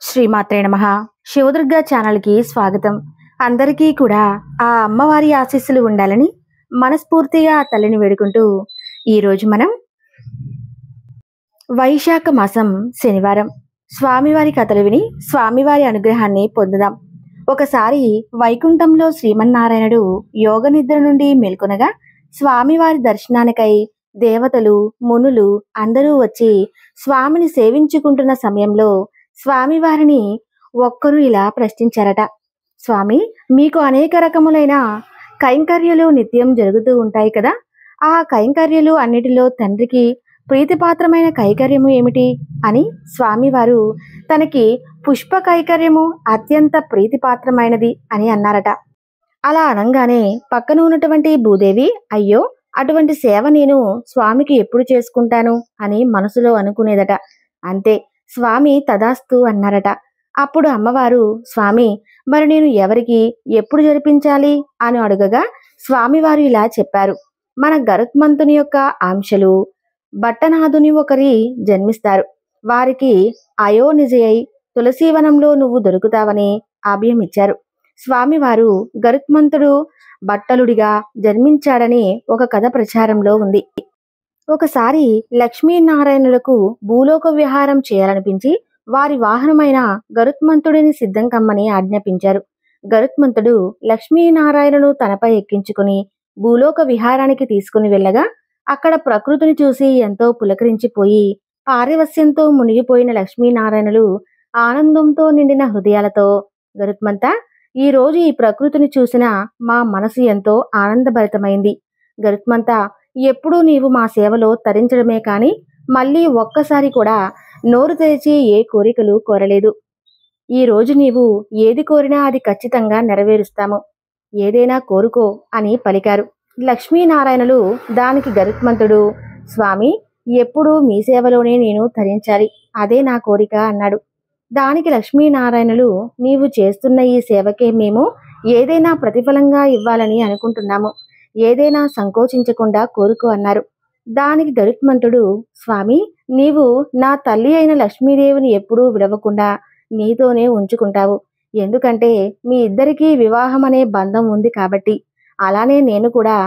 శ్రీమాత్రే నమః. శివదుర్గ ఛానల్కి స్వాగతం. అందరికీ కూడా ఆ అమ్మవారి ఆశీస్సులు ఉండాలని మనస్ఫూర్తిగా ఆ తల్లిని వేడుకుంటూ ఈరోజు మనం వైశాఖ మాసం శనివారం స్వామివారి కథలు విని స్వామివారి అనుగ్రహాన్ని పొందుదాం. ఒకసారి వైకుంఠంలో శ్రీమన్నారాయణుడు యోగ నిద్ర నుండి మేల్కొనగా స్వామివారి దర్శనానికై దేవతలు మునులు అందరూ వచ్చి స్వామిని సేవించుకుంటున్న సమయంలో స్వామివారిని ఒక్కరు ఇలా ప్రశ్నించారట. స్వామి, మీకు అనేక రకములైన కైంకర్యాలు నిత్యం జరుగుతూ ఉంటాయి కదా, ఆ కైంకర్యాలు అన్నిటిలో తండ్రికి ప్రీతిపాత్రమైన కైకర్యము ఏమిటి అని స్వామివారు తనకి పుష్ప కైకర్యము అత్యంత ప్రీతిపాత్రమైనది అని అన్నారట. అలా అనంగానే పక్కన ఉన్నటువంటి భూదేవి, అయ్యో అటువంటి సేవ నేను స్వామికి ఎప్పుడు చేసుకుంటాను అని మనసులో అనుకునేదట. అంతే, స్వామి తదాస్తు అన్నారట. అప్పుడు అమ్మవారు, స్వామి మరి నేను ఎవరికి ఎప్పుడు జరిపించాలి అని అడగగా స్వామివారు ఇలా చెప్పారు. మన గరుత్మంతుని యొక్క ఆంశలు భట్టనాథుని ఒకరి జన్మిస్తారు. వారికి అయోనిజయై తులసీవనంలో నువ్వు దొరుకుతావని అభయం ఇచ్చారు. స్వామివారు గరుత్మంతుడు బట్టలుడిగా జన్మించాడని ఒక కథ ప్రచారంలో ఉంది. ఒకసారి లక్ష్మీనారాయణులకు భూలోక విహారం చేయాలనిపించి వారి వాహనమైన గరుత్మంతుడిని సిద్ధం కమ్మని ఆజ్ఞాపించారు. గరుత్మంతుడు లక్ష్మీనారాయణను తనపై ఎక్కించుకుని భూలోక విహారానికి తీసుకుని వెళ్ళగా అక్కడ ప్రకృతిని చూసి ఎంతో పులకరించిపోయి పారవస్యంతో మునిగిపోయిన లక్ష్మీనారాయణులు ఆనందంతో నిండిన హృదయాలతో, గరుత్మంతా, ఈ రోజు ఈ ప్రకృతిని చూసిన మా మనసు ఎంతో ఆనందభరితమైంది. గరుత్మంతా, ఎప్పుడూ నీవు మా సేవలో తరించడమే కాని మళ్ళీ ఒక్కసారి కూడా నోరు తెరిచి ఏ కోరికలు కోరలేదు. ఈ రోజు నీవు ఏది కోరినా అది ఖచ్చితంగా నెరవేరుస్తాము. ఏదైనా కోరుకో అని పలికారు. లక్ష్మీనారాయణులు దానికి గరుత్మంతుడు, స్వామి ఎప్పుడూ మీ సేవలోనే నేను తరించాలి, అదే నా కోరిక అన్నాడు. దానికి లక్ష్మీనారాయణులు, నీవు చేస్తున్న ఈ సేవకే మేము ఏదైనా ప్రతిఫలంగా ఇవ్వాలని అనుకుంటున్నాము, ఏదైనా సంకోచించకుండా కోరుకో అన్నారు. దానికి గరుత్మంతుడు, స్వామి నీవు నా తల్లి అయిన లక్ష్మీదేవిని ఎప్పుడూ విడవకుండా నీతోనే ఉంచుకుంటావు. ఎందుకంటే మీ ఇద్దరికీ వివాహం అనే బంధం ఉంది కాబట్టి. అలానే నేను కూడా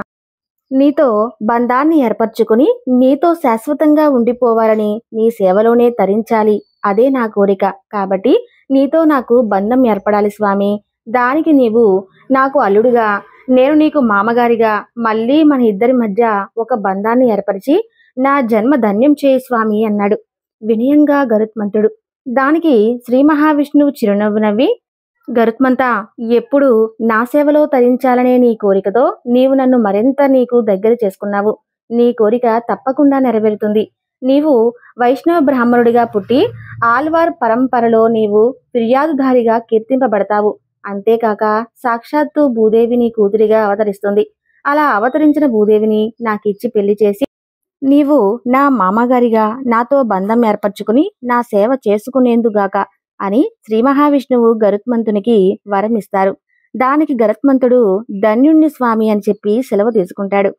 నీతో బంధాన్ని ఏర్పరచుకుని నీతో శాశ్వతంగా ఉండిపోవాలని, నీ సేవలోనే తరించాలి, అదే నా కోరిక. కాబట్టి నీతో నాకు బంధం ఏర్పడాలి స్వామి. దానికి నీవు నాకు అల్లుడుగా, నేను నీకు మామగారిగా మళ్ళీ మన ఇద్దరి మధ్య ఒక బంధాన్ని ఏర్పరిచి నా జన్మ ధన్యం చేయి స్వామి అన్నాడు వినయంగా గరుత్మంతుడు. దానికి శ్రీ మహావిష్ణువు చిరునవ్వు నవ్వి, గరుత్మంతా, ఎప్పుడు నా సేవలో తరించాలనే నీ కోరికతో నీవు నన్ను మరింత నీకు దగ్గర చేసుకున్నావు. నీ కోరిక తప్పకుండా నెరవేరుతుంది. నీవు వైష్ణవ బ్రాహ్మణుడిగా పుట్టి ఆల్వార్ పరంపరలో నీవు ఫిర్యాదుదారిగా కీర్తింపబడతావు. అంతేకాక సాక్షాత్తు భూదేవి నీ కూతురిగా అవతరిస్తుంది. అలా అవతరించిన భూదేవిని నాకిచ్చి పెళ్లి చేసి నీవు నా మామగారిగా నాతో బంధం ఏర్పరచుకుని నా సేవ చేసుకునేందుగాక అని శ్రీ మహావిష్ణువు గరుత్మంతునికి వరం ఇస్తారు. దానికి గరుత్మంతుడు ధన్యుణ్ణి స్వామి అని చెప్పి సెలవు తీసుకుంటాడు.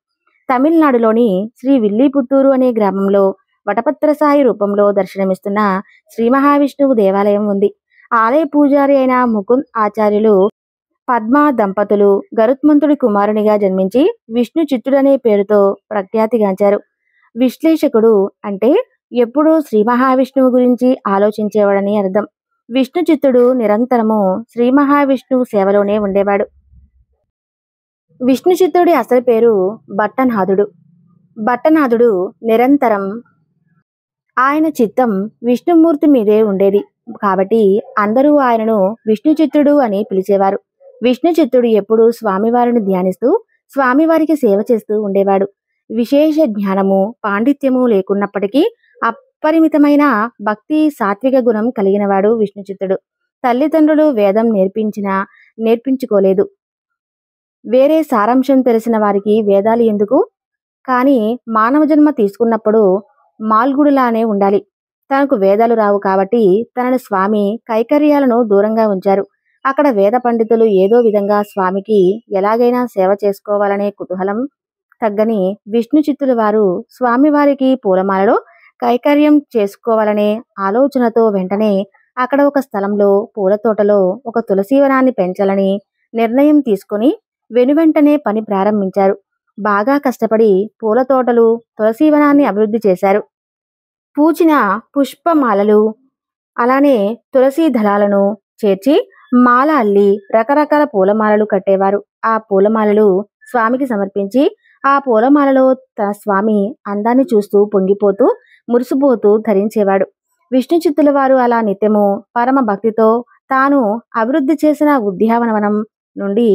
తమిళనాడులోని శ్రీ విల్లిపుత్తూరు అనే గ్రామంలో వటపత్రసాయి రూపంలో దర్శనమిస్తున్న శ్రీ మహావిష్ణువు దేవాలయం ఉంది. ఆలయ పూజారి అయిన ముకుంద్ ఆచార్యులు పద్మ దంపతులు గరుత్మంతుడి కుమారునిగా జన్మించి విష్ణు చిత్తుడనే పేరుతో ప్రఖ్యాతిగాంచారు. విశ్లేషకుడు అంటే ఎప్పుడూ శ్రీ మహావిష్ణువు గురించి ఆలోచించేవాడని అర్థం. విష్ణు చిత్తుడు నిరంతరము శ్రీ మహావిష్ణువు సేవలోనే ఉండేవాడు. విష్ణు చిత్తుడి అసలు పేరు భట్టనాథుడు. భట్టనాథుడు నిరంతరం ఆయన చిత్తం విష్ణుమూర్తి మీదే ఉండేది కాబట్టి అందరూ ఆయనను విష్ణు చిత్తుడు అని పిలిచేవారు. విష్ణు చిత్తుడు ఎప్పుడూ స్వామివారిని ధ్యానిస్తూ స్వామివారికి సేవ చేస్తూ ఉండేవాడు. విశేష జ్ఞానము పాండిత్యము లేకున్నప్పటికీ అపరిమితమైన భక్తి సాత్విక గుణం కలిగినవాడు విష్ణు చిత్తుడు. తల్లిదండ్రులు వేదం నేర్పించుకోలేదు. వేరే సారాంశం తెలిసిన వారికి వేదాలు ఎందుకు? కానీ మానవ జన్మ తీసుకున్నప్పుడు మాల్గుడులానే ఉండాలి. తనకు వేదాలు రావు కాబట్టి తనను స్వామి కైకర్యాలను దూరంగా ఉంచారు. అక్కడ వేద పండితులు ఏదో విధంగా స్వామికి ఎలాగైనా సేవ చేసుకోవాలనే కుతూహలం తగ్గని విష్ణు చిత్తుల వారు స్వామివారికి పూలమాలలో కైకర్యం చేసుకోవాలనే ఆలోచనతో వెంటనే అక్కడ ఒక స్థలంలో పూల తోటలో ఒక తులసీవనాన్ని పెంచాలని నిర్ణయం తీసుకుని వెనువెంటనే పని ప్రారంభించారు. బాగా కష్టపడి పూల తోటలు, తులసీవనాన్ని అభివృద్ధి చేశారు. పూచిన పుష్పమాలలు, అలానే తులసీ దళాలను చేర్చి మాల అల్లి రకరకాల పూలమాలలు కట్టేవారు. ఆ పూలమాలలు స్వామికి సమర్పించి ఆ పూలమాలలో తన స్వామి అందాన్ని చూస్తూ పొంగిపోతూ మురిసిపోతూ ధరించేవాడు. విష్ణు చిత్తుల వారు అలా నిత్యము పరమ భక్తితో తాను అభివృద్ధి చేసిన ఉద్యానవనం నుండి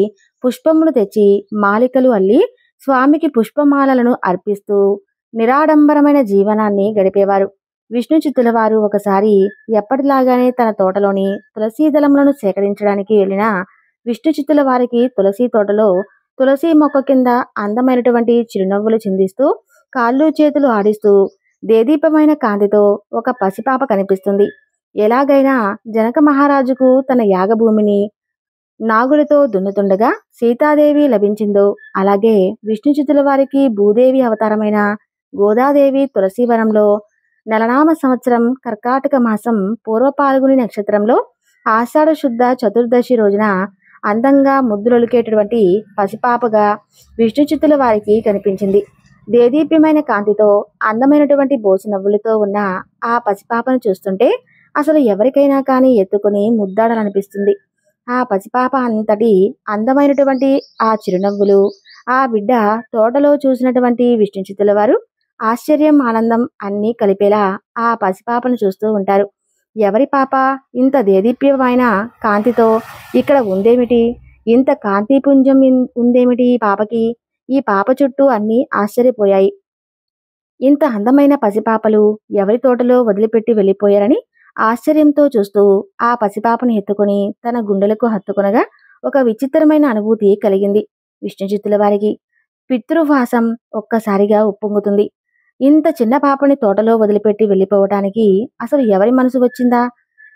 పుష్పములు తెచ్చి మాలికలు అల్లి స్వామికి పుష్పమాలలను అర్పిస్తూ నిరాడంబరమైన జీవనాన్ని గడిపేవారు. విష్ణు చిత్తుల వారు ఒకసారి ఎప్పటిలాగానే తన తోటలోని తులసీ దళములను సేకరించడానికి వెళ్ళిన విష్ణు చిత్తుల వారికి తులసీ తోటలో తులసీ మొక్క కింద అందమైనటువంటి చిరునవ్వులు చిందిస్తూ కాళ్ళు చేతులు ఆడిస్తూ దేదీపమైన కాంతితో ఒక పసిపాప కనిపిస్తుంది. ఎలాగైనా జనక మహారాజుకు తన యాగభూమిని నాగులతో దున్నుతుండగా సీతాదేవి లభించిందో అలాగే విష్ణు చిత్తుల వారికి భూదేవి అవతారమైన గోదాదేవి తులసీవనంలో నలనామ సంవత్సరం కర్కాటక మాసం పూర్వ పాల్గొని నక్షత్రంలో ఆషాఢ శుద్ధ చతుర్దశి రోజున అందంగా ముద్దులొలికేటటువంటి పసిపాపగా విష్ణు చిత్తుల వారికి కనిపించింది. దేదీప్యమైన కాంతితో అందమైనటువంటి బోసు నవ్వులతో ఉన్న ఆ పసిపాపను చూస్తుంటే అసలు ఎవరికైనా కానీ ఎత్తుకుని ముద్దాడాలనిపిస్తుంది. ఆ పసిపాప అంతటి అందమైనటువంటి ఆ చిరునవ్వులు, ఆ బిడ్డ తోటలో చూసినటువంటి విష్ణు చిత్తుల వారు ఆశ్చర్యం, ఆనందం అన్నీ కలిపేలా ఆ పసిపాపను చూస్తూ ఉంటారు. ఎవరి పాప ఇంత దేదీప్యమైన కాంతితో ఇక్కడ ఉందేమిటి? ఇంత కాంతిపుంజం ఉందేమిటి ఈ పాపకి? ఈ పాప చుట్టూ అన్నీ ఆశ్చర్యపోయాయి. ఇంత అందమైన పసిపాపలు ఎవరి తోటలో వదిలిపెట్టి వెళ్ళిపోయారని ఆశ్చర్యంతో చూస్తూ ఆ పసిపాపను ఎత్తుకుని తన గుండెలకు హత్తుకునగా ఒక విచిత్రమైన అనుభూతి కలిగింది విష్ణు చిత్తుల వారికి. పితృవాసం ఒక్కసారిగా ఉప్పొంగుతుంది. ఇంత చిన్న పాపని తోటలో వదిలిపెట్టి వెళ్ళిపోవటానికి అసలు ఎవరి మనసు వచ్చిందా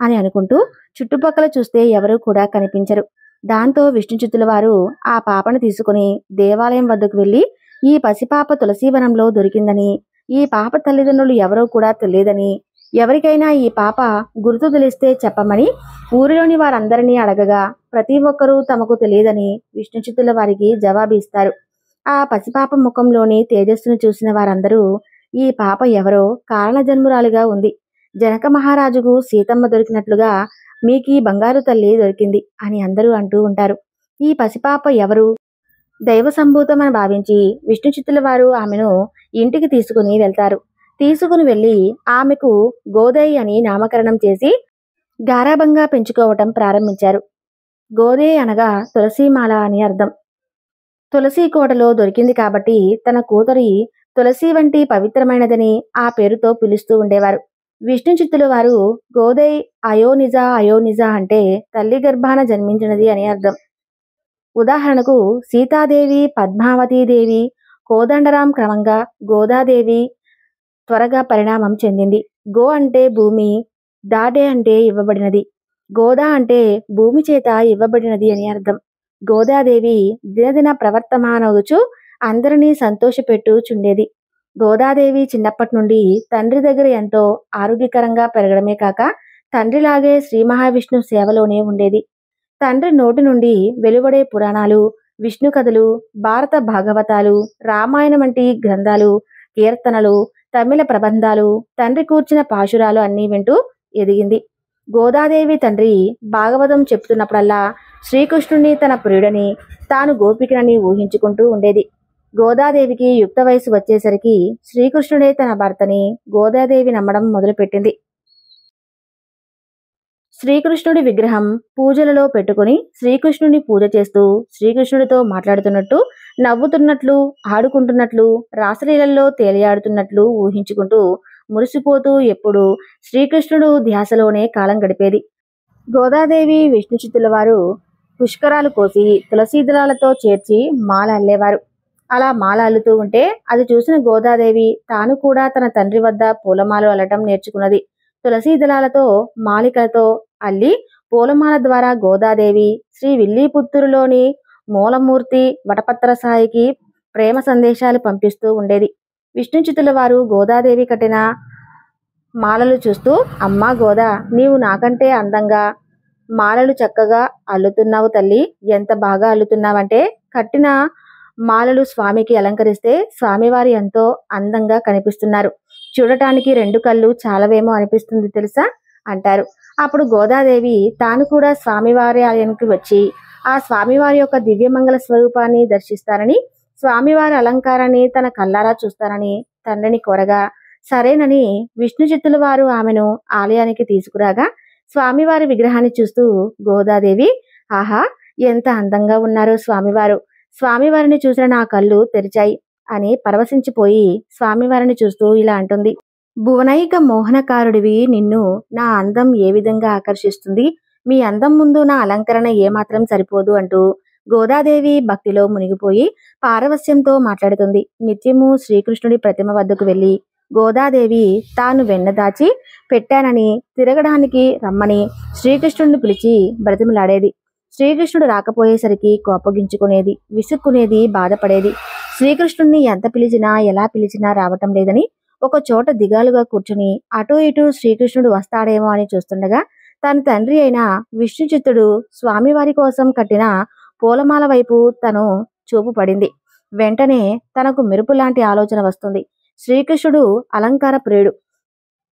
అని అనుకుంటూ చుట్టుపక్కల చూస్తే ఎవరూ కూడా కనిపించరు. దాంతో విష్ణు చిత్తుల వారు ఆ పాపను తీసుకుని దేవాలయం వద్దకు వెళ్లి ఈ పసిపాప తులసీవనంలో దొరికిందని, ఈ పాప తల్లిదండ్రులు ఎవరో కూడా తెలియదని, ఎవరికైనా ఈ పాప గుర్తు తెలిస్తే చెప్పమని ఊరిలోని వారందరినీ అడగగా ప్రతి ఒక్కరూ తమకు తెలియదని విష్ణు చిత్తుల వారికి జవాబు ఇస్తారు. ఆ పసిపాప ముఖంలోని తేజస్సును చూసిన వారందరూ ఈ పాప ఎవరో కారణజన్మురాలుగా ఉంది. జనక మహారాజుకు సీతమ్మ దొరికినట్లుగా మీకీ బంగారు తల్లి దొరికింది అని అందరూ అంటూ ఉంటారు. ఈ పసిపాప ఎవరు? దైవ సంభూతమని భావించి విష్ణు చిత్తుల వారు ఆమెను ఇంటికి తీసుకుని వెళ్తారు. తీసుకుని వెళ్లి ఆమెకు గోదయ్ అని నామకరణం చేసి గారాబంగా పెంచుకోవటం ప్రారంభించారు. గోదే అనగా తులసీమాల అని అర్థం. తులసీ కోటలో దొరికింది కాబట్టి తన కూతురి తులసి వంటి పవిత్రమైనదని ఆ పేరుతో పిలుస్తూ ఉండేవారు. విష్ణు చిత్తుల వారు గోదయ్ అయోనిజ అంటే తల్లి గర్భాన జన్మించినది అని అర్థం. ఉదాహరణకు సీతాదేవి, పద్మావతీదేవి, కోదండరాం క్రమంగా గోదాదేవి త్వరగా పరిణామం చెందింది. గో అంటే భూమి, దాడే అంటే ఇవ్వబడినది, గోదా అంటే భూమి చేత ఇవ్వబడినది అని అర్థం. గోదాదేవి దినదిన ప్రవర్తమానవుచు అందరినీ సంతోషపెట్టుచుండేది. గోదాదేవి చిన్నప్పటి నుండి తండ్రి దగ్గర ఎంతో ఆరోగ్యకరంగా పెరగడమే కాక తండ్రిలాగే శ్రీ మహావిష్ణు సేవలోనే ఉండేది. తండ్రి నోటి నుండి వెలువడే పురాణాలు, విష్ణు కథలు, భారత భాగవతాలు, రామాయణం వంటి గ్రంథాలు, కీర్తనలు, తమిళ ప్రబంధాలు, తండ్రి కూర్చిన పాశురాలు అన్నీ వింటూ ఎదిగింది. గోదాదేవి తండ్రి భాగవతం చెప్తున్నప్పుడల్లా శ్రీకృష్ణుని తన ప్రియుడని, తాను గోపికనని ఊహించుకుంటూ ఉండేది. గోదాదేవికి యుక్త వయసు వచ్చేసరికి శ్రీకృష్ణుడే తన భర్తని గోదాదేవి నమ్మడం మొదలుపెట్టింది. శ్రీకృష్ణుడి విగ్రహం పూజలలో పెట్టుకుని శ్రీకృష్ణుని పూజ చేస్తూ శ్రీకృష్ణుడితో మాట్లాడుతున్నట్టు, నవ్వుతున్నట్లు, ఆడుకుంటున్నట్లు, రాసలీలల్లో తేలియాడుతున్నట్లు ఊహించుకుంటూ మురిసిపోతూ ఎప్పుడూ శ్రీకృష్ణుడు ధ్యాసలోనే కాలం గడిపేది. గోదాదేవి విష్ణు చిత్తుల వారు పుష్కరాలు కోసి తులసీదళాలతో చేర్చి మాల అల్లేవారు. అలా మాల అల్లుతూ ఉంటే అది చూసిన గోదాదేవి తాను కూడా తన తండ్రి వద్ద పూలమాలు అల్లటం నేర్చుకున్నది. తులసీ దళాలతో మాలికలతో అల్లి పూలమాల ద్వారా గోదాదేవి శ్రీ విల్లీపుత్తూరులోని మూలమూర్తి వటపత్ర సాయికి ప్రేమ సందేశాలు పంపిస్తూ ఉండేది. విష్ణు చిత్తుల వారు గోదాదేవి కట్టిన మాలలు చూస్తూ, అమ్మా గోదా, నీవు నాకంటే అందంగా మాలలు చక్కగా అల్లుతున్నావు తల్లి. ఎంత బాగా అల్లుతున్నావంటే కట్టిన మాలలు స్వామికి అలంకరిస్తే స్వామివారు ఎంతో అందంగా కనిపిస్తున్నారు. చూడటానికి రెండు కళ్ళు చాలవేమో అనిపిస్తుంది తెలుసా అంటారు. అప్పుడు గోదాదేవి తాను కూడా స్వామివారి ఆలయానికి వచ్చి ఆ స్వామివారి యొక్క దివ్యమంగళ స్వరూపాన్ని దర్శిస్తారని, స్వామివారి అలంకారాన్ని తన కళ్ళారా చూస్తారని తండ్రిని కోరగా సరేనని విష్ణు చిత్తుల వారు ఆమెను ఆలయానికి తీసుకురాగా స్వామివారి విగ్రహాన్ని చూస్తూ గోదాదేవి, ఆహా, ఎంత అందంగా ఉన్నారో స్వామివారు, స్వామివారిని చూసిన నా కళ్ళు తెరిచాయి అని పరవశించిపోయి స్వామివారిని చూస్తూ ఇలా అంటుంది. భువనైక మోహనకారుడివి, నిన్ను నా అందం ఏ విధంగా ఆకర్షిస్తుంది, మీ అందం ముందు నా అలంకరణ ఏమాత్రం సరిపోదు అంటూ గోదాదేవి భక్తిలో మునిగిపోయి పారవస్యంతో మాట్లాడుతుంది. నిత్యము శ్రీకృష్ణుడి ప్రతిమ వద్దకు వెళ్లి గోదాదేవి తాను వెన్న దాచి పెట్టానని తిరగడానికి రమ్మని శ్రీకృష్ణుడిని పిలిచి బ్రతిమలాడేది. శ్రీకృష్ణుడు రాకపోయేసరికి కోపగించుకునేది, విసుక్కునేది, బాధపడేది. శ్రీకృష్ణుడిని ఎంత పిలిచినా ఎలా పిలిచినా రావటం లేదని ఒక చోట దిగాలుగా కూర్చుని అటూ ఇటూ శ్రీకృష్ణుడు వస్తాడేమో అని చూస్తుండగా తన తండ్రి అయిన విష్ణుచిత్తుడు స్వామివారి కోసం కట్టిన పూలమాల వైపు తను చూపు పడింది. వెంటనే తనకు మెరుపు లాంటి ఆలోచన వస్తుంది. శ్రీకృష్ణుడు అలంకార ప్రియుడు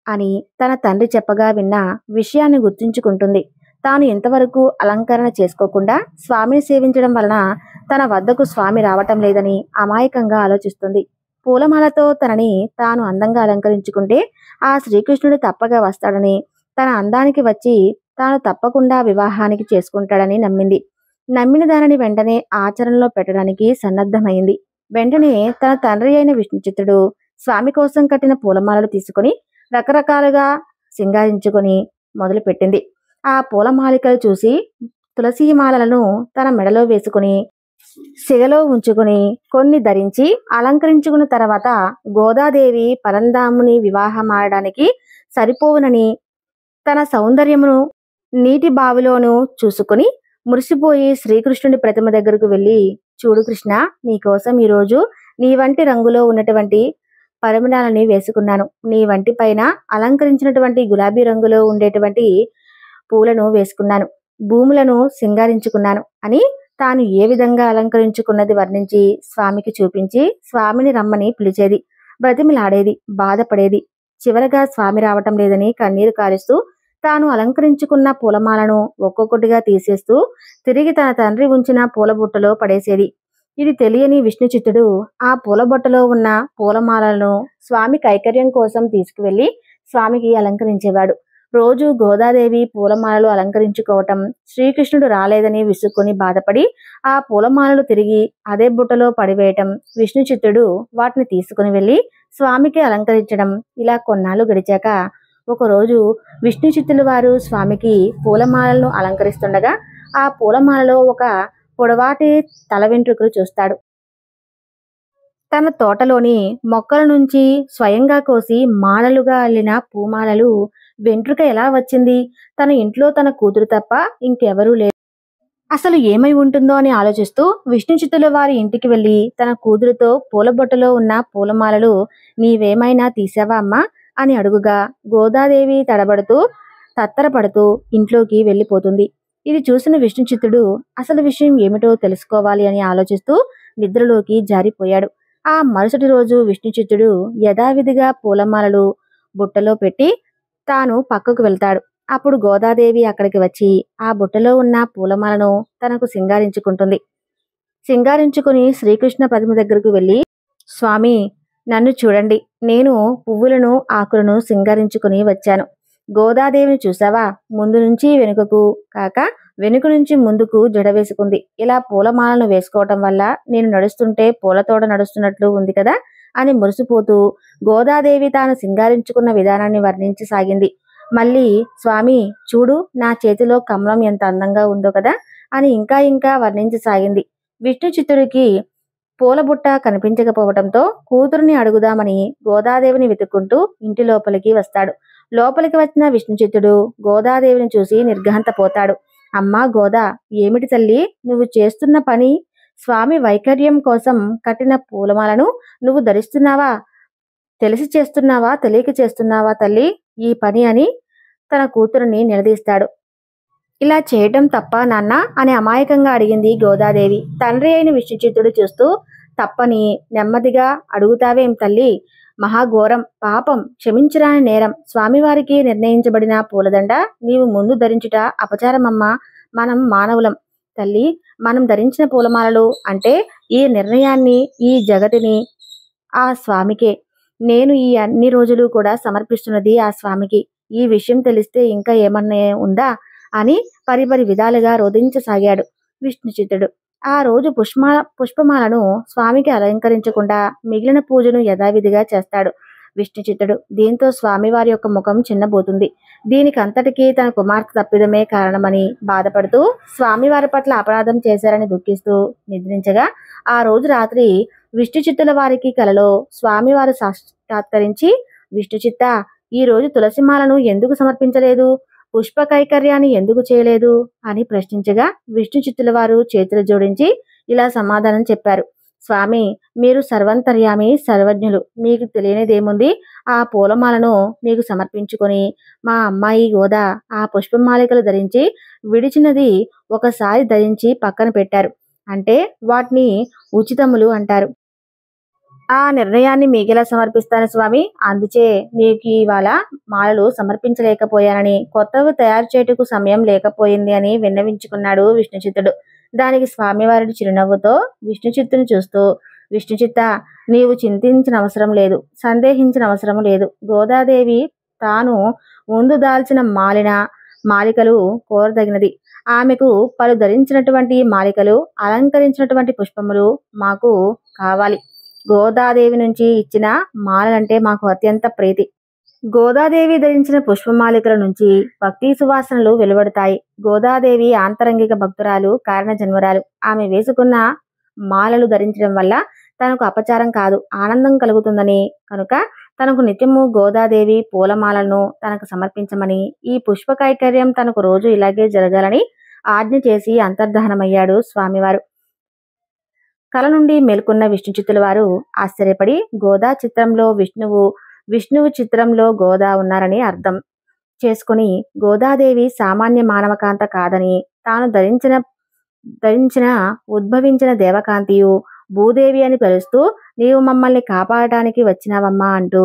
అని తన తండ్రి చెప్పగా విన్న విషయాన్ని గుర్తుంచుకుంటుంది. తాను ఇంతవరకు అలంకరణ చేసుకోకుండా స్వామిని సేవించడం వలన తన వద్దకు స్వామి రావటం లేదని అమాయకంగా ఆలోచిస్తుంది. పూలమాలతో తనని తాను అందంగా అలంకరించుకుంటే ఆ శ్రీకృష్ణుడు తప్పగా వస్తాడని, తన అందానికి వచ్చి తాను తప్పకుండా వివాహానికి చేసుకుంటాడని నమ్మింది. నమ్మిన దానిని వెంటనే ఆచరణలో పెట్టడానికి సన్నద్ధమైంది. వెంటనే తన తండ్రి అయిన విష్ణుచిత్తుడు స్వామి కోసం కట్టిన పూలమాలలు తీసుకుని రకరకాలుగా సింగారించుకొని మొదలుపెట్టింది. ఆ పూలమాలికలు చూసి తులసీమాలలను తన మెడలో వేసుకుని సిగలో ఉంచుకుని కొన్ని ధరించి అలంకరించుకున్న తర్వాత గోదాదేవి పరంధాముని వివాహమాడడానికి సరిపోవునని తన సౌందర్యమును నీటి బావిలోనూ చూసుకుని మురిసిపోయి శ్రీకృష్ణుడి ప్రతిమ దగ్గరకు వెళ్ళి, చూడు కృష్ణ, నీకోసం ఈరోజు నీ వంటి రంగులో ఉన్నటువంటి పరిమళాలని వేసుకున్నాను, నీ వంటి పైన అలంకరించినటువంటి గులాబీ రంగులో ఉండేటువంటి పూలను వేసుకున్నాను, భూములను సింగారించుకున్నాను అని తాను ఏ విధంగా అలంకరించుకున్నది వర్ణించి స్వామికి చూపించి స్వామిని రమ్మని పిలిచేది, బ్రతిమిలాడేది, బాధపడేది. చివరగా స్వామి రావటం లేదని కన్నీరు కారుస్తూ తాను అలంకరించుకున్న పూలమాలను ఒక్కొక్కటిగా తీసేస్తూ తిరిగి తన తండ్రి ఉంచిన పూలబుట్టలో పడేసేది. ఇది తెలియని విష్ణుచిత్తుడు ఆ పూలబుట్టలో ఉన్న పూలమాలను స్వామి కైకర్యం కోసం తీసుకువెళ్లి స్వామికి అలంకరించేవాడు. రోజు గోదాదేవి పూలమాలలు అలంకరించుకోవటం, శ్రీకృష్ణుడు రాలేదని విసుక్కుని బాధపడి ఆ పూలమాలలు తిరిగి అదే బుట్టలో పడివేయటం, విష్ణుచిత్తుడు వాటిని తీసుకుని వెళ్లి స్వామికి అలంకరించడం, ఇలా కొన్నాళ్ళు గడిచాక ఒకరోజు విష్ణుచిత్తుల వారు స్వామికి పూలమాలలను అలంకరిస్తుండగా ఆ పూలమాలలో ఒక పొడవాటి తల వెంట్రుకలు చూస్తాడు. తన తోటలోని మొక్కల నుంచి స్వయంగా కోసి మాలలుగా అల్లిన పూమాలలు వెంట్రుక ఎలా వచ్చింది? తన ఇంట్లో తన కూతురు తప్ప ఇంకెవరూ లేరు, అసలు ఏమై ఉంటుందో అని ఆలోచిస్తూ విష్ణుచిత్తుల వారి ఇంటికి వెళ్లి తన కూతురుతో పూలబొట్టలో ఉన్న పూలమాలలు నీవేమైనా తీసావా అమ్మా అని అడుగుగా గోదాదేవి తడబడుతూ తత్తరపడుతూ ఇంట్లోకి వెళ్ళిపోతుంది. ఇది చూసిన విష్ణుచిత్తుడు అసలు విషయం ఏమిటో తెలుసుకోవాలి అని ఆలోచిస్తూ నిద్రలోకి జారిపోయాడు. ఆ మరుసటి రోజు విష్ణుచిత్తుడు యథావిధిగా పూలమాలలు బుట్టలో పెట్టి తాను పక్కకు వెళ్తాడు. అప్పుడు గోదాదేవి అక్కడికి వచ్చి ఆ బుట్టలో ఉన్న పూలమాలను తనకు సింగారించుకుంటుంది. సింగారించుకుని శ్రీకృష్ణ ప్రతిమ దగ్గరకు వెళ్ళి, స్వామి, నన్ను చూడండి, నేను పువ్వులను ఆకులను సింగారించుకుని వచ్చాను. గోదాదేవిని చూసావా? ముందు నుంచి వెనుకకు కాక వెనుక నుంచి ముందుకు జడ వేసుకుంది. ఇలా పూలమాలను వేసుకోవటం వల్ల నేను నడుస్తుంటే పూలతోట నడుస్తున్నట్లు ఉంది కదా అని మురిసిపోతూ గోదాదేవి తాను సింగారించుకున్న విధానాన్ని వర్ణించి సాగింది. మళ్ళీ, స్వామి చూడు, నా చేతిలో కమలం ఎంత అందంగా ఉందో కదా అని ఇంకా ఇంకా వర్ణించసాగింది. విష్ణుచిత్తుడికి పూలబుట్ట కనిపించకపోవటంతో కూతురుని అడుగుదామని గోదాదేవిని వెతుక్కుంటూ ఇంటి లోపలికి వస్తాడు. లోపలికి వచ్చిన విష్ణుచిత్తుడు గోదాదేవిని చూసి నిర్ఘాంతపోతాడు. అమ్మా గోదా, ఏమిటి తల్లి, నువ్వు చేస్తున్న పని? స్వామి వైకర్యం కోసం కట్టిన పూలమాలను నువ్వు ధరిస్తున్నావా? తెలిసి చేస్తున్నావా, తెలియక చేస్తున్నావా తల్లి? ఈ పని అని తన కూతురుని నిలదీస్తాడు. ఇలా చేయటం తప్ప నాన్న అని అమాయకంగా అడిగింది గోదాదేవి. తండ్రి అయిన విష్ణుచిత్తుడు చూస్తూ తప్పని నెమ్మదిగా అడుగుతావేం తల్లి, మహాఘోరం, పాపం, క్షమించరాని నేరం, స్వామివారికి నిర్ణయించబడిన పూలదండ నీవు ముందు ధరించుట అపచారమమ్మా. మనం మానవులం తల్లి, మనం ధరించిన పూలమాలలు అంటే ఈ నిర్ణయాన్ని, ఈ జగతిని ఆ స్వామికే. నేను ఈ అన్ని రోజులు కూడా సమర్పిస్తున్నది ఆ స్వామికి. ఈ విషయం తెలిస్తే ఇంకా ఏమన్నా ఉందా అని పరిపరి విధాలుగా రోధించసాగాడు విష్ణుచిత్తుడు. ఆ రోజు పుష్పమాలను స్వామికి అలంకరించకుండా మిగిలిన పూజను యథావిధిగా చేస్తాడు విష్ణుచిత్తుడు. దీంతో స్వామివారి యొక్క ముఖం చిన్నబోతుంది. దీనికంతటికీ తన కుమార్తె తప్పిదమే కారణమని బాధపడుతూ స్వామివారి పట్ల అపరాధం చేశారని దుఃఖిస్తూ నిద్రించగా ఆ రోజు రాత్రి విష్ణుచిత్తుల వారికి కలలో స్వామివారు సాక్షాత్కరించి, విష్ణుచిత్త, ఈ రోజు తులసిమాలను ఎందుకు సమర్పించలేదు, పుష్ప కైకర్యాన్ని ఎందుకు చేయలేదు అని ప్రశ్నించగా విష్ణుచిత్తుల వారు చేతులు జోడించి ఇలా సమాధానం చెప్పారు. స్వామి, మీరు సర్వంతర్యామి, సర్వజ్ఞులు. మీకు తెలియనిదేముంది? ఆ పూలమాలను మీకు సమర్పించుకొని మా అమ్మాయి గోదా ఆ పుష్పమాలికలు ధరించి విడిచినది ఒకసారి ధరించి పక్కన పెట్టారు అంటే వాటిని ఉచితములు అంటారు. ఆ నిర్ణయాన్ని మీకెలా సమర్పిస్తాను స్వామి? అందుచే మీకు ఇవాళ మాలలు సమర్పించలేకపోయానని, కొత్తవి తయారు చేయుటకు సమయం లేకపోయింది అని విన్నవించుకున్నాడు విష్ణుచిత్తుడు. దానికి స్వామివారి చిరునవ్వుతో విష్ణుచిత్తుని చూస్తూ, విష్ణుచిత్త, నీవు చింతించిన అవసరం లేదు, సందేహించిన అవసరం లేదు. గోదాదేవి తాను ముందు దాల్చిన మాలికలు కోరదగినది. ఆమెకు పలు ధరించినటువంటి మాలికలు, అలంకరించినటువంటి పుష్పములు మాకు కావాలి. గోదాదేవి నుంచి ఇచ్చిన మాలలంటే మాకు అత్యంత ప్రీతి. గోదాదేవి ధరించిన పుష్పమాలికల నుంచి భక్తి సువాసనలు వెలువడతాయి. గోదాదేవి ఆంతరంగిక భక్తురాలు, కారణ జన్మరాలు. ఆమె వేసుకున్న మాలలు ధరించడం వల్ల తనకు అపచారం కాదు, ఆనందం కలుగుతుందని కనుక తనకు నిత్యము గోదాదేవి పూలమాలను తనకు సమర్పించమని, ఈ పుష్ప కైకర్యం తనకు రోజు ఇలాగే జరగాలని ఆజ్ఞ చేసి అంతర్ధానమయ్యాడు స్వామివారు. కల నుండి మేల్కొన్న విష్ణుచిత్తుల వారు ఆశ్చర్యపడి గోదా చిత్రంలో విష్ణువు చిత్రంలో గోదా ఉన్నారని అర్థం చేసుకుని, గోదాదేవి సామాన్య మానవకాంత కాదని, తాను ధరించిన ఉద్భవించిన దేవకాంతియు భూదేవి అని పిలుస్తూ, నీవు మమ్మల్ని కాపాడటానికి వచ్చినావమ్మా అంటూ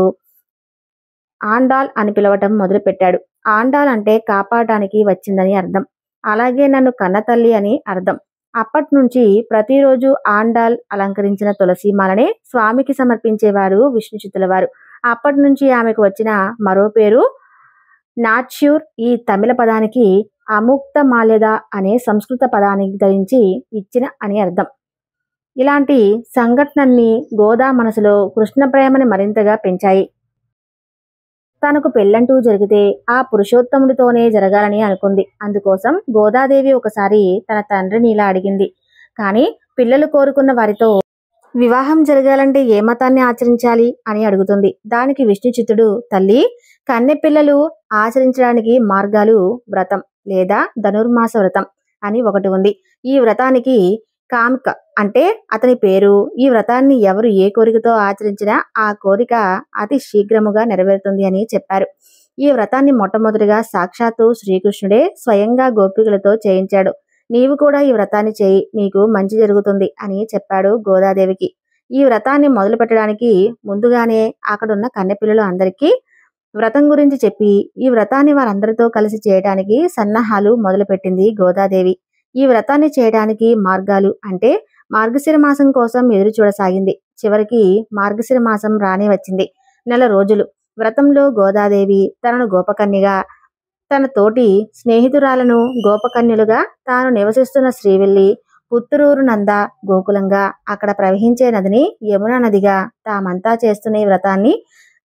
ఆండాల్ అని పిలవటం మొదలుపెట్టాడు. ఆండాల్ అంటే కాపాడటానికి వచ్చిందని అర్థం. అలాగే నన్ను కన్నతల్లి అని అర్థం. అప్పటి నుంచి ప్రతిరోజు ఆండాల్ అలంకరించిన తులసిమాలనే స్వామికి సమర్పించేవారు విష్ణుచిత్తుల వారు. అప్పటి నుంచి ఆమెకు వచ్చిన మరో పేరు నాచ్యూర్. ఈ తమిళ పదానికి అముక్త మాల్యద అనే సంస్కృత పదానికి ధరించి ఇచ్చిన అని అర్థం. ఇలాంటి సంఘటనల్ని గోదా మనసులో కృష్ణ ప్రేమని మరింతగా పెంచాయి. తనకు పెళ్ళంటూ జరిగితే ఆ పురుషోత్తముడితోనే జరగాలని అనుకుంది. అందుకోసం గోదాదేవి ఒకసారి తన తండ్రిని ఇలా అడిగింది. కానీ పిల్లలు కోరుకున్న వారితో వివాహం జరగాలంటే ఏ మతాన్ని ఆచరించాలి అని అడుగుతుంది. దానికి విష్ణుచిత్తుడు, తల్లి, కన్నె పిల్లలు ఆచరించడానికి మార్గాలు వ్రతం లేదా ధనుర్మాస వ్రతం అని ఒకటి ఉంది. ఈ వ్రతానికి కామిక అంటే అతని పేరు. ఈ వ్రతాన్ని ఎవరు ఏ కోరికతో ఆచరించినా ఆ కోరిక అతి శీఘ్రముగా నెరవేరుతుంది అని చెప్పారు. ఈ వ్రతాన్ని మొట్టమొదటిగా సాక్షాత్తు శ్రీకృష్ణుడే స్వయంగా గోపికలతో చేయించాడు. నీవు కూడా ఈ వ్రతాన్ని చేయి, నీకు మంచి జరుగుతుంది అని చెప్పాడు గోదాదేవికి. ఈ వ్రతాన్ని మొదలు పెట్టడానికి ముందుగానే అక్కడున్న కన్నెపిల్లలు అందరికీ వ్రతం గురించి చెప్పి ఈ వ్రతాన్ని వారందరితో కలిసి చేయడానికి సన్నాహాలు మొదలుపెట్టింది గోదాదేవి. ఈ వ్రతాన్ని చేయడానికి మార్గాలు అంటే మార్గశిర మాసం కోసం ఎదురు చూడసాగింది. చివరికి మార్గశిర మాసం రానే వచ్చింది. నెల రోజులు వ్రతంలో గోదాదేవి తనను గోపకన్యగా, తన తోటి స్నేహితురాలను గోపకన్యలుగా, తాను నివసిస్తున్న శ్రీవెల్లి, పుత్తూరు నంద గోకులంగా, అక్కడ ప్రవహించే నదిని యమునా నదిగా తామంతా చేస్తున్న ఈ వ్రతాన్ని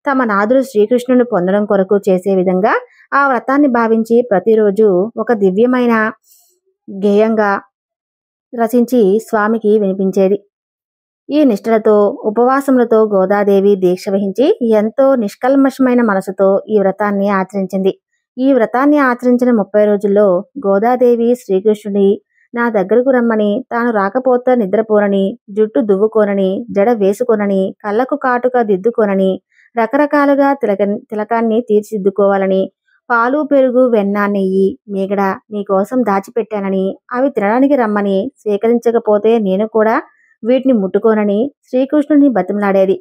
తమ నాథుడు శ్రీకృష్ణుని పొందడం కొరకు చేసే విధంగా ఆ వ్రతాన్ని భావించి ప్రతిరోజు ఒక దివ్యమైన గేయంగా రచించి స్వామికి వినిపించేది. ఈ నిష్ఠలతో ఉపవాసములతో గోదాదేవి దీక్ష వహించి ఎంతో నిష్కల్మషమైన మనసుతో ఈ వ్రతాన్ని ఆచరించింది. ఈ వ్రతాన్ని ఆచరించిన 30 రోజుల్లో గోదాదేవి శ్రీకృష్ణుని నా దగ్గరకు రమ్మని, తాను రాకపోతే నిద్రపోనని, జుట్టు దువ్వుకోనని, జడ వేసుకోనని, కళ్ళకు కాటుక దిద్దుకోనని, రకరకాలుగా తిలకాన్ని తీర్చిదిద్దుకోవాలని, పాలు పెరుగు వెన్న నెయ్యి మీగడ నీకోసం దాచిపెట్టానని, అవి తినడానికి రమ్మని, స్వీకరించకపోతే నేను కూడా వీటిని ముట్టుకోనని శ్రీకృష్ణుని బతిమలాడేది.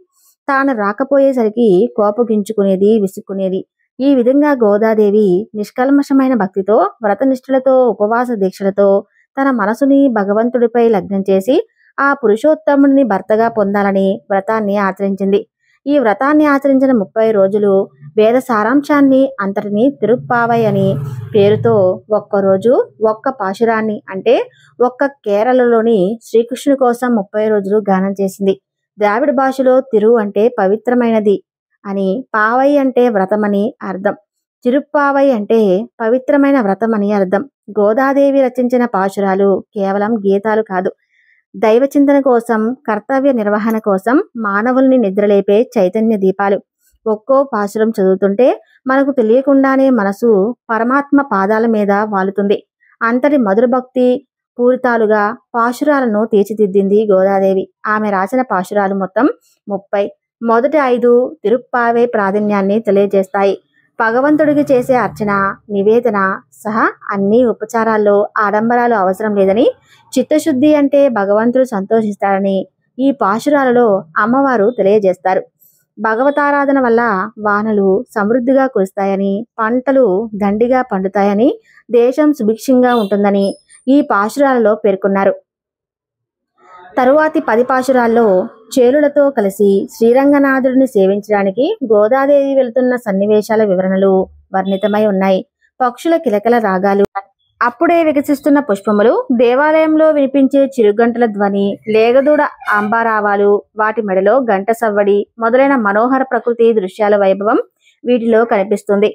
తాను రాకపోయేసరికి కోపగించుకునేది, విసుక్కునేది. ఈ విధంగా గోదాదేవి నిష్కల్మషమైన భక్తితో, వ్రతనిష్ఠలతో, ఉపవాస దీక్షలతో తన మనసుని భగవంతుడిపై లగ్నం చేసి ఆ పురుషోత్తముడిని భర్తగా పొందాలని వ్రతాన్ని ఆచరించింది. ఈ వ్రతాన్ని ఆచరించిన 30 రోజులు వేద సారాంశాన్ని అంతటిని తిరుప్పావై అని పేరుతో ఒక్కరోజు ఒక్క పాశురాన్ని అంటే ఒక్క కేరళలోని శ్రీకృష్ణుని కోసం 30 రోజులు గానం చేసింది. ద్రావిడ భాషలో తిరు అంటే పవిత్రమైనది అని, పావై అంటే వ్రతమని అర్థం. తిరుప్పావై అంటే పవిత్రమైన వ్రతం అని అర్థం. గోదాదేవి రచించిన పాశురాలు కేవలం గీతాలు కాదు, దైవ చింతన కోసం, కర్తవ్య నిర్వహణ కోసం మానవుల్ని నిద్రలేపే చైతన్య దీపాలు. ఒక్కో పాశురం చదువుతుంటే మనకు తెలియకుండానే మనసు పరమాత్మ పాదాల మీద వాలుతుంది. అంతటి మధుర భక్తి పూరితాలుగా పాశురాలను తీర్చిదిద్దింది గోదాదేవి. ఆమె రాసిన పాశురాలు మొత్తం 30. మొదటి 5 తిరుప్పావై ప్రాధాన్యాన్ని తెలియజేస్తాయి. భగవంతుడికి చేసే అర్చన, నివేదన సహా అన్ని ఉపచారాల్లో ఆడంబరాలు అవసరం లేదని, చిత్తశుద్ధి అంటే భగవంతుడు సంతోషిస్తాడని ఈ పాశురాలలో అమ్మవారు తెలియజేస్తారు. భగవతారాధన వల్ల వానలు సమృద్ధిగా కురుస్తాయని, పంటలు దండిగా పండుతాయని, దేశం సుభిక్షంగా ఉంటుందని ఈ పాశురాలలో పేర్కొన్నారు. తరువాతి 10 పాశురాల్లో చేలులతో కలిసి శ్రీరంగనాథుడిని సేవించడానికి గోదాదేవి వెళుతున్న సన్నివేశాల వివరణలు వర్ణితమై ఉన్నాయి. పక్షుల కిలకల రాగాలు, అప్పుడే వికసిస్తున్న పుష్పములు, దేవాలయంలో వినిపించే చిరుగంటల ధ్వని, లేగదూడ అంబారావాలు, వాటి మెడలో గంట సవ్వడి మొదలైన మనోహర ప్రకృతి దృశ్యాల వైభవం వీటిలో కనిపిస్తుంది.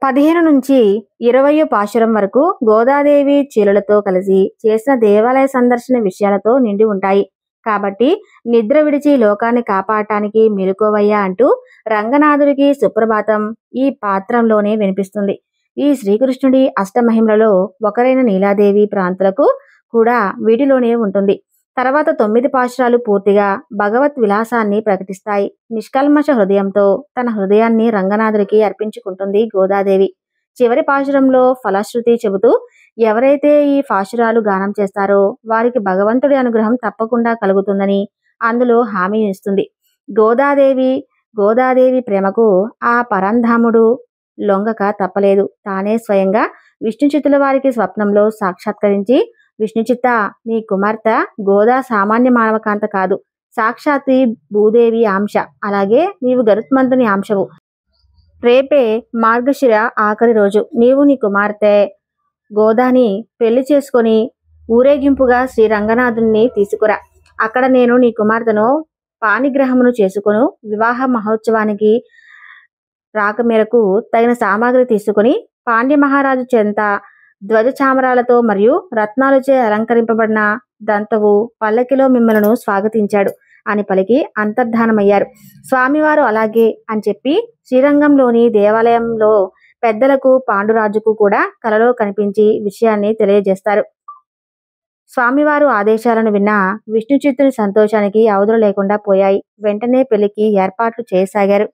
15 నుంచి 20 పాశురం వరకు గోదాదేవి చీలలతో కలిసి చేసిన దేవాలయ సందర్శన విషయాలతో నిండి ఉంటాయి. కాబట్టి నిద్ర విడిచి లోకాన్ని కాపాడటానికి మెలుకోవయ్యా అంటూ రంగనాథుడికి సుప్రభాతం ఈ పాత్రంలోనే వినిపిస్తుంది. ఈ శ్రీకృష్ణుడి అష్టమహిమలలో ఒకరైన నీలాదేవి ప్రాంతులకు కూడా వీటిలోనే ఉంటుంది. తర్వాత 9 పాశురాలు పూర్తిగా భగవత్ విలాసాన్ని ప్రకటిస్తాయి. నిష్కల్మష హృదయంతో తన హృదయాన్ని రంగనాథుడికి అర్పించుకుంటుంది గోదాదేవి. చివరి పాశురంలో ఫలశ్రుతి చెబుతూ ఎవరైతే ఈ పాశురాలు గానం చేస్తారో వారికి భగవంతుడి అనుగ్రహం తప్పకుండా కలుగుతుందని అందులో హామీ ఇస్తుంది. గోదాదేవి ప్రేమకు ఆ పరంధాముడు లొంగక తప్పలేదు. తానే స్వయంగా విష్ణుచిత్తుల వారికి స్వప్నంలో సాక్షాత్కరించి, విష్ణుచిత్త, నీ కుమార్తె గోదా సామాన్య మానవకాంత కాదు, సాక్షాత్ భూదేవి అంశ, అలాగే నీవు గరుత్మంతుని అంశవు. రేపే మార్గశిర ఆఖరి రోజు. నీవు నీ కుమార్తె గోదాని పెళ్లి చేసుకొని ఊరేగింపుగా శ్రీ రంగనాథుని తీసుకురా. అక్కడ నేను నీ కుమార్తెను పాణిగ్రహమును చేసుకుని వివాహ మహోత్సవానికి రాక మేరకు తగిన సామాగ్రి తీసుకుని పాండ్య మహారాజు చెంత ధ్వజ చామరాలతో మరియు రత్నాలచే అలంకరింపబడిన దంతవు పల్లకిలో మిమ్మలను స్వాగతించాడు అని పలికి అంతర్ధానమయ్యారు. స్వామివారు అలాగే అని చెప్పి శ్రీరంగంలోని దేవాలయంలో పెద్దలకు, పాండురాజుకు కూడా కలలో కనిపించి విషయాన్ని తెలియజేస్తారు. స్వామివారు ఆదేశాలను విన్న విష్ణుచిత్తుని సంతోషానికి అవధులు లేకుండా పోయాయి. వెంటనే పెళ్లికి ఏర్పాట్లు చేయసాగారు.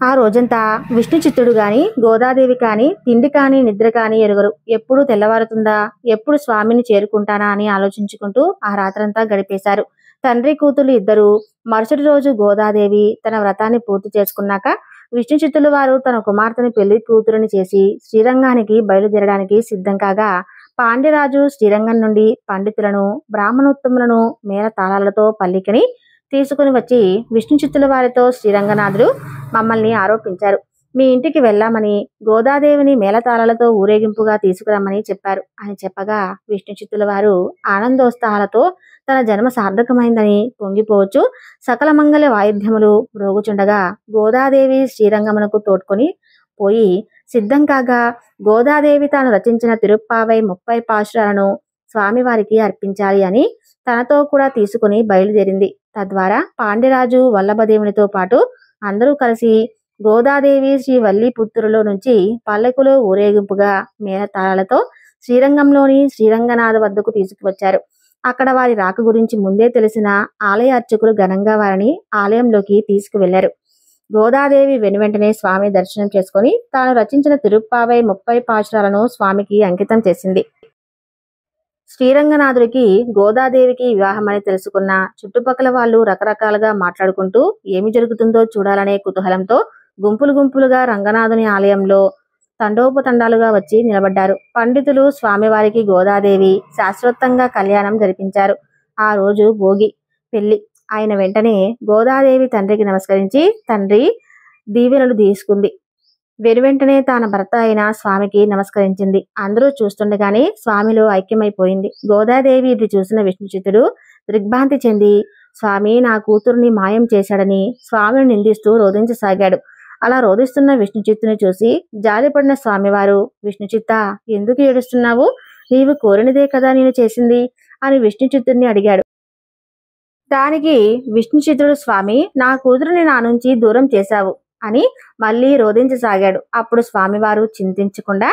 ఆ రోజంతా విష్ణుచిత్తుడు గాని, గోదాదేవి కాని తిండి కాని నిద్ర కాని ఎరుగరు. ఎప్పుడు తెల్లవారుతుందా, ఎప్పుడు స్వామిని చేరుకుంటానా అని ఆలోచించుకుంటూ ఆ రాత్రంతా గడిపేశారు. తండ్రి కూతురు ఇద్దరు. మరుసటి రోజు గోదాదేవి తన వ్రతాన్ని పూర్తి చేసుకున్నాక విష్ణుచిత్తుల వారు తన కుమార్తెని పెళ్లి కూతురుని చేసి శ్రీరంగానికి బయలుదేరడానికి సిద్ధం కాగా, పాండ్యరాజు శ్రీరంగం నుండి పండితులను, బ్రాహ్మణోత్తములను మేళ తాళాలతో పల్లికని తీసుకుని వచ్చి విష్ణుచిత్తుల వారితో శ్రీరంగనాథుడు మమ్మల్ని ఆరోపించారు. మీ ఇంటికి వెళ్ళామని, గోదాదేవిని మేళతాళాలతో ఊరేగింపుగా తీసుకురమ్మని చెప్పారు అని చెప్పగా, విష్ణుచిత్తుల వారు ఆనందోత్సాహాలతో తన జన్మ సార్థకమైందని పొంగిపోవచ్చు సకల మంగళ వాయిద్యములు మ్రోగుచుండగా గోదాదేవి శ్రీరంగమునకు తోడ్కొని పోయి సిద్ధం కాగా, గోదాదేవి తాను రచించిన తిరుప్పావై 30 పాశురాలను స్వామివారికి అర్పించాలి అని తనతో కూడా తీసుకుని బయలుదేరింది. తద్వారా పాండ్యరాజు వల్లభదేవునితో పాటు అందరూ కలిసి గోదాదేవి శ్రీ వల్లీపుత్తూరులో నుంచి పల్లెకులో ఊరేగింపుగా మేళతాళాలతో శ్రీరంగంలోని శ్రీరంగనాథ వద్దకు తీసుకువచ్చారు. అక్కడ వారి రాక గురించి ముందే తెలిసిన ఆలయ అర్చకులు ఘనంగా వారిని ఆలయంలోకి తీసుకువెళ్లారు. గోదాదేవి వెనువెంటనే స్వామి దర్శనం చేసుకుని తాను రచించిన తిరుప్పావై 30 పాశురాలను స్వామికి అంకితం చేసింది. శ్రీరంగనాథుడికి గోదాదేవికి వివాహమని తెలుసుకున్న చుట్టుపక్కల వాళ్ళు రకరకాలుగా మాట్లాడుకుంటూ ఏమి జరుగుతుందో చూడాలనే కుతూహలంతో గుంపులు గుంపులుగా రంగనాథుని ఆలయంలో తండోపతండాలుగా వచ్చి నిలబడ్డారు. పండితులు స్వామివారికి గోదాదేవి శాస్త్రోక్తంగా కళ్యాణం జరిపించారు. ఆ రోజు భోగి పెళ్లి ఆయన వెంటనే గోదాదేవి తండ్రికి నమస్కరించి తండ్రి దీవెనలు తీసుకుంది. వెనువెంటనే తన భర్త అయిన స్వామికి నమస్కరించింది. అందరూ చూస్తుండగానే స్వామిలో ఐక్యమైపోయింది. గోదాదేవి ఇది చూసిన విష్ణుచిత్తుడు దిగ్భ్రాంతి చెంది స్వామి నా కూతుర్ని మాయం చేశాడని స్వామిని నిందిస్తూ రోధించసాగాడు. అలా రోధిస్తున్న విష్ణుచిత్తుని చూసి జాలిపడిన స్వామివారు విష్ణుచిత్త ఎందుకు ఏడుస్తున్నావు? నీవు కోరినదే కదా నేను చేసింది అని విష్ణుచిత్తుడిని అడిగాడు. దానికి విష్ణుచిత్తుడు స్వామి నా కూతురుని నా నుంచి దూరం చేశావు అని మళ్ళీ రోధించసాగాడు. అప్పుడు స్వామివారు చింతించకుండా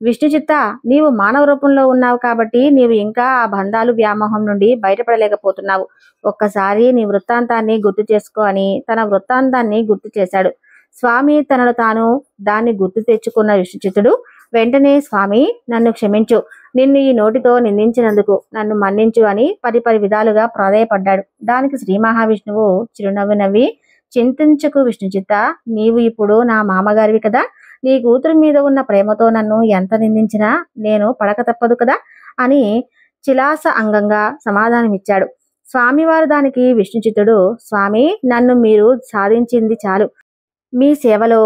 విష్ణుచిత్త నీవు మానవ రూపంలో ఉన్నావు కాబట్టి నీవు ఇంకా ఆ బంధాలు వ్యామోహం నుండి బయటపడలేకపోతున్నావు. ఒక్కసారి నీ వృత్తాంతాన్ని గుర్తు చేసుకో అని తన వృత్తాంతాన్ని గుర్తు చేశాడు. స్వామి తనను తాను దాన్ని గుర్తు తెచ్చుకున్న విష్ణుచిత్తుడు వెంటనే స్వామి నన్ను క్షమించు, నిన్ను ఈ నోటితో నిందించినందుకు నన్ను మన్నించు అని పరిపరి విధాలుగా ప్రాధేయపడ్డాడు. దానికి శ్రీ మహావిష్ణువు చిరునవ్వు నవ్వి చింతించకు విష్ణుచిత్త, నీవు ఇప్పుడు నా మామగారివి కదా, నీ కూతురు మీద ఉన్న ప్రేమతో నన్ను ఎంత నిందించినా నేను పడక తప్పదు కదా అని చిలాస అంగంగా సమాధానమిచ్చాడు. స్వామివారు దానికి విష్ణుచిత్తుడు స్వామి నన్ను మీరు సాధించింది చాలు, మీ సేవలో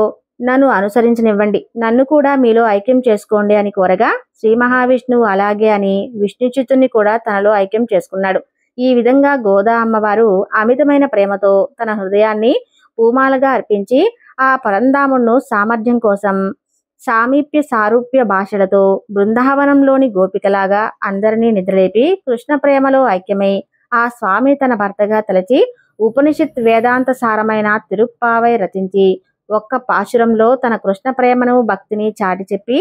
నన్ను అనుసరించనివ్వండి, నన్ను కూడా మీలో ఐక్యం చేసుకోండి అని కోరగా శ్రీ మహావిష్ణువు అలాగే అని విష్ణుచిత్తుని కూడా తనలో ఐక్యం చేసుకున్నాడు. ఈ విధంగా గోదా అమ్మవారు అమితమైన ప్రేమతో తన హృదయాన్ని పూమాలగా అర్పించి ఆ పరంధామును సామర్థ్యం కోసం సామీప్య సారూప్య భాషలతో బృందావనంలోని గోపికలాగా అందరినీ నిద్రలేపి కృష్ణ ప్రేమలో ఐక్యమై ఆ స్వామి తన భర్తగా తలచి ఉపనిషత్ వేదాంత సారమైన తిరుప్పావై రచించి ఒక్క పాశురంలో తన కృష్ణ ప్రేమను భక్తిని చాటి చెప్పి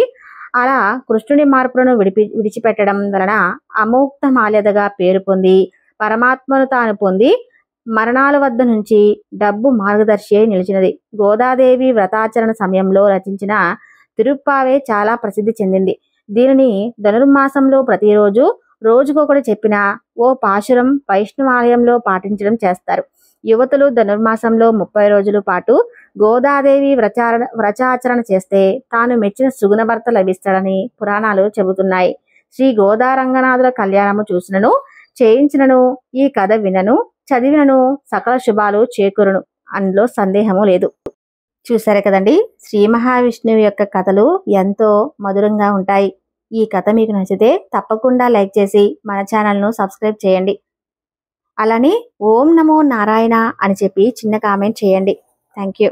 అలా కృష్ణుని మార్పులను విడిచిపెట్టడం వలన అమోక్త మాల్యదగా పేరు పొంది పరమాత్మను తాను పొంది మరణాల వద్ద నుంచి డబ్బు మార్గదర్శి అయి నిలిచినది. గోదాదేవి వ్రతాచరణ సమయంలో రచించిన తిరుప్పావై చాలా ప్రసిద్ధి చెందింది. దీనిని ధనుర్మాసంలో ప్రతిరోజు రోజుకొకటి చెప్పిన ఓ పాశురం వైష్ణవాలయంలో పాటించడం చేస్తారు. యువతులు ధనుర్మాసంలో 30 రోజుల పాటు గోదాదేవి వ్రతాచరణ చేస్తే తాను మెచ్చిన సుగుణ భర్త లభిస్తాడని పురాణాలు చెబుతున్నాయి. శ్రీ గోదా రంగనాథుల కళ్యాణము చూసినను చేయించినను ఈ కథ వినను చదివినను సకల శుభాలు చేకూరును, అందులో సందేహము లేదు. చూసారు కదండి, శ్రీ మహావిష్ణువు యొక్క కథలు ఎంతో మధురంగా ఉంటాయి. ఈ కథ మీకు నచ్చితే తప్పకుండా లైక్ చేసి మన ఛానల్ను సబ్స్క్రైబ్ చేయండి. అలానే ఓం నమో నారాయణ అని చెప్పి చిన్న కామెంట్ చేయండి. Thank you.